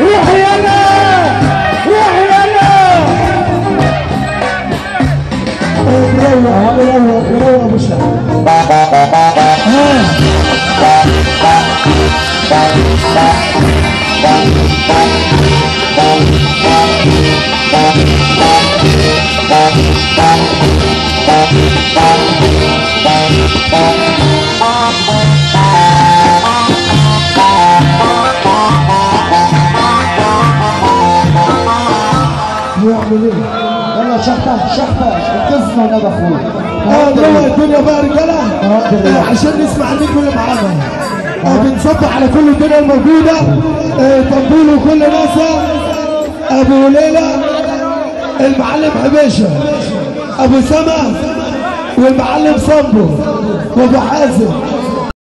روح يلا روح يلا روح ابو شهاب يعمل ايه؟ يلا شحطه انقذنا ونادى اخوك. نور الدنيا بقى يا رجاله عشان نسمع النجم اللي معانا. بنصبح على كل الدنيا الموجوده، طنبول وكل ناسها، ابو ليلى، المعلم حبيشه، ابو سما، والمعلم صنبو، وابو حازم،